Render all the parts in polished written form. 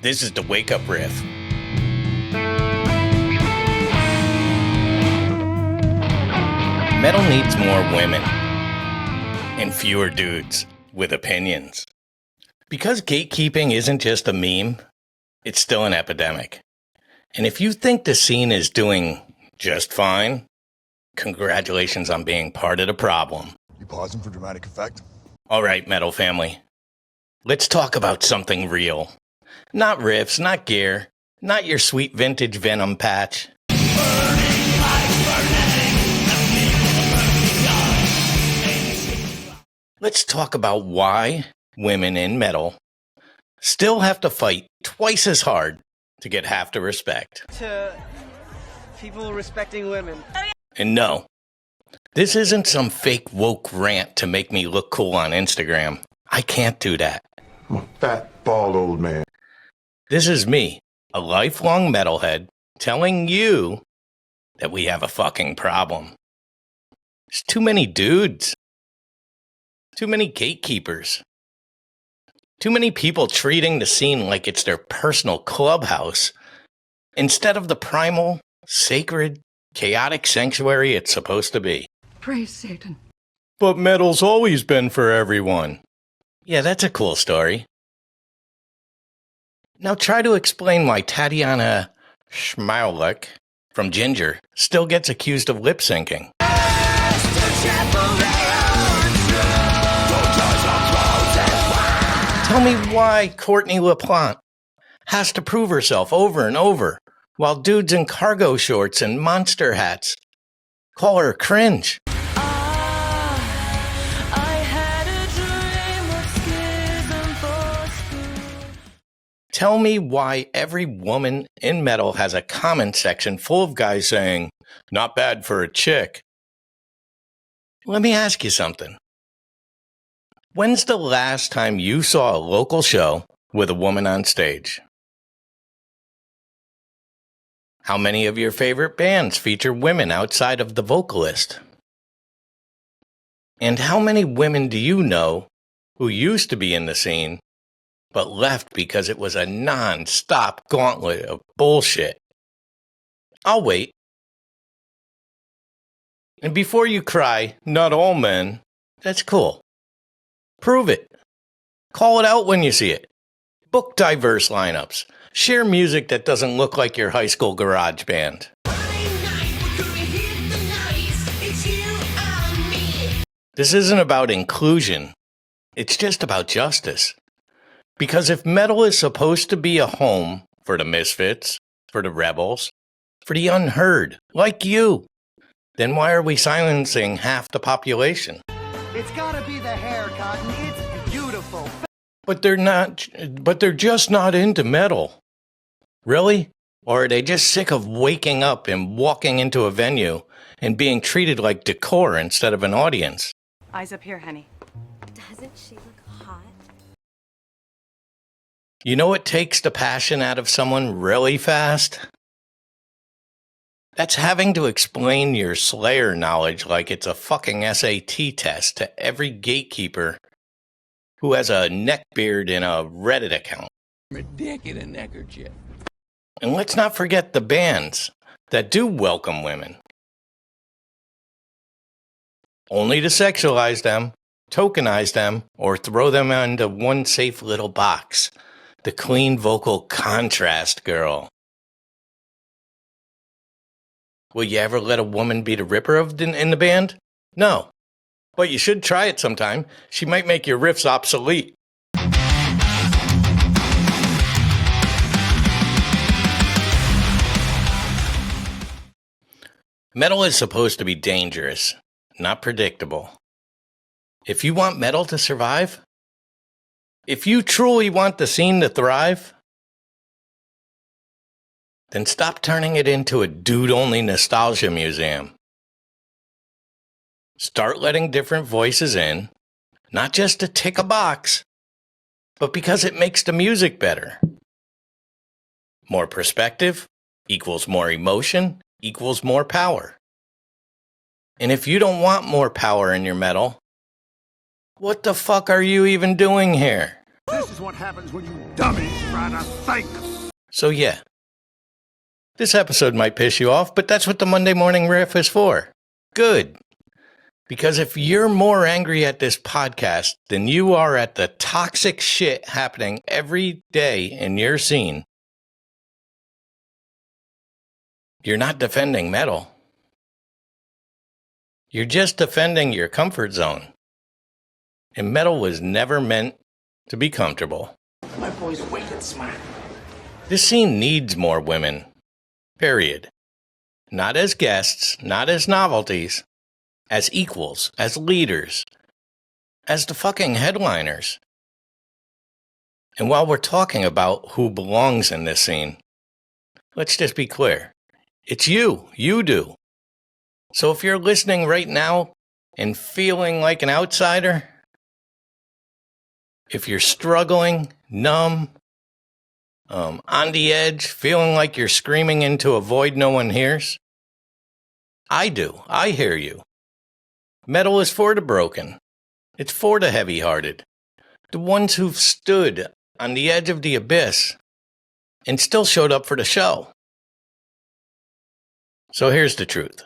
This is the Wake Up Riff. Metal needs more women and fewer dudes with opinions. Because gatekeeping isn't just a meme, it's still an epidemic. And if you think the scene is doing just fine, congratulations on being part of the problem. You pausing for dramatic effect? All right, metal family. Let's talk about something real. Not riffs, not gear, not your sweet vintage Venom patch. Let's talk about why women in metal still have to fight twice as hard to get half the respect. To people respecting women. And no, this isn't some fake woke rant to make me look cool on Instagram. I can't do that. I'm a fat, bald old man. This is me, a lifelong metalhead, telling you that we have a fucking problem. There's too many dudes. Too many gatekeepers. Too many people treating the scene like it's their personal clubhouse instead of the primal, sacred, chaotic sanctuary it's supposed to be. Praise Satan. But metal's always been for everyone. Yeah, that's a cool story. Now try to explain why Tatiana Shmylek from Ginger still gets accused of lip syncing. Tell me why Courtney LaPlante has to prove herself over and over while dudes in cargo shorts and monster hats call her cringe. Tell me why every woman in metal has a comment section full of guys saying, "Not bad for a chick." Let me ask you something. When's the last time you saw a local show with a woman on stage? How many of your favorite bands feature women outside of the vocalist? And how many women do you know who used to be in the scene but left because it was a non-stop gauntlet of bullshit? I'll wait. And before you cry, "Not all men," that's cool. Prove it. Call it out when you see it. Book diverse lineups. Share music that doesn't look like your high school garage band. This isn't about inclusion. It's just about justice. Because if metal is supposed to be a home for the misfits, for the rebels, for the unheard, like you, then why are we silencing half the population? It's gotta be the hair, Cotton. It's beautiful. But they're just not into metal. Really? Or are they just sick of waking up and walking into a venue and being treated like decor instead of an audience? Eyes up here, honey. Doesn't she look hot? You know what takes the passion out of someone really fast? That's having to explain your Slayer knowledge like it's a fucking SAT test to every gatekeeper who has a neckbeard in a Reddit account. Ridiculous neckerchief. And let's not forget the bands that do welcome women. Only to sexualize them, tokenize them, or throw them into one safe little box. The clean vocal contrast girl. Will you ever let a woman be the ripper in the band? No. But you should try it sometime. She might make your riffs obsolete. Metal is supposed to be dangerous, not predictable. If you want metal to survive, if you truly want the scene to thrive, then stop turning it into a dude-only nostalgia museum. Start letting different voices in, not just to tick a box, but because it makes the music better. More perspective equals more emotion equals more power. And if you don't want more power in your metal, what the fuck are you even doing here? This is That's what happens when you dummies try to think. So yeah, this episode might piss you off, but that's what the Monday Morning Riff is for. Good. Because if you're more angry at this podcast than you are at the toxic shit happening every day in your scene, you're not defending metal. You're just defending your comfort zone. And metal was never meant to be comfortable. My boy's wicked smart. This scene needs more women. Period. Not as guests, not as novelties. As equals, as leaders, as the fucking headliners. And while we're talking about who belongs in this scene, let's just be clear. It's you. You do. So if you're listening right now and feeling like an outsider, if you're struggling, numb, on the edge, feeling like you're screaming into a void no one hears, I do. I hear you. Metal is for the broken. It's for the heavy-hearted. The ones who've stood on the edge of the abyss and still showed up for the show. So here's the truth.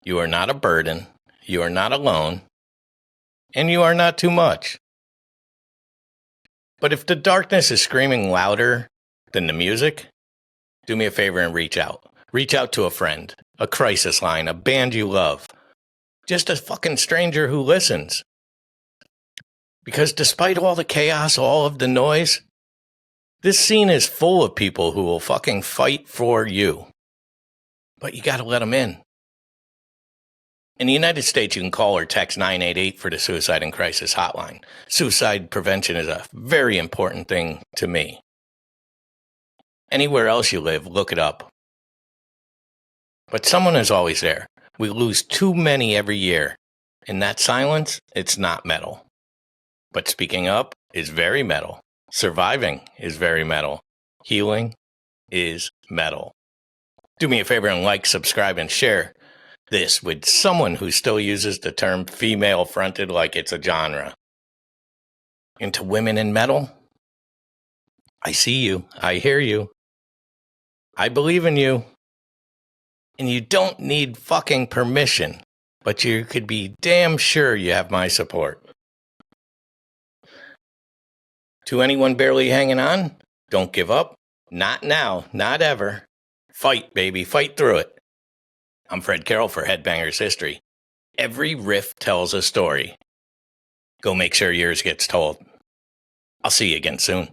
You are not a burden. You are not alone. And you are not too much. But if the darkness is screaming louder than the music, do me a favor and reach out. Reach out to a friend, a crisis line, a band you love. Just a fucking stranger who listens. Because despite all the chaos, all of the noise, this scene is full of people who will fucking fight for you. But you gotta let them in. In the United States, you can call or text 988 for the Suicide and Crisis Hotline. Suicide prevention is a very important thing to me. Anywhere else you live, look it up. But someone is always there. We lose too many every year. In that silence, it's not metal. But speaking up is very metal. Surviving is very metal. Healing is metal. Do me a favor and like, subscribe, and share this with someone who still uses the term female-fronted like it's a genre. Into women in metal? I see you. I hear you. I believe in you. And you don't need fucking permission, but you could be damn sure you have my support. To anyone barely hanging on, don't give up. Not now, not ever. Fight, baby, fight through it. I'm Fred Carroll for Headbangers History. Every riff tells a story. Go make sure yours gets told. I'll see you again soon.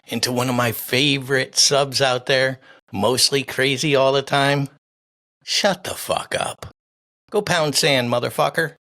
Into one of my favorite subs out there, mostly crazy all the time. Shut the fuck up. Go pound sand, motherfucker.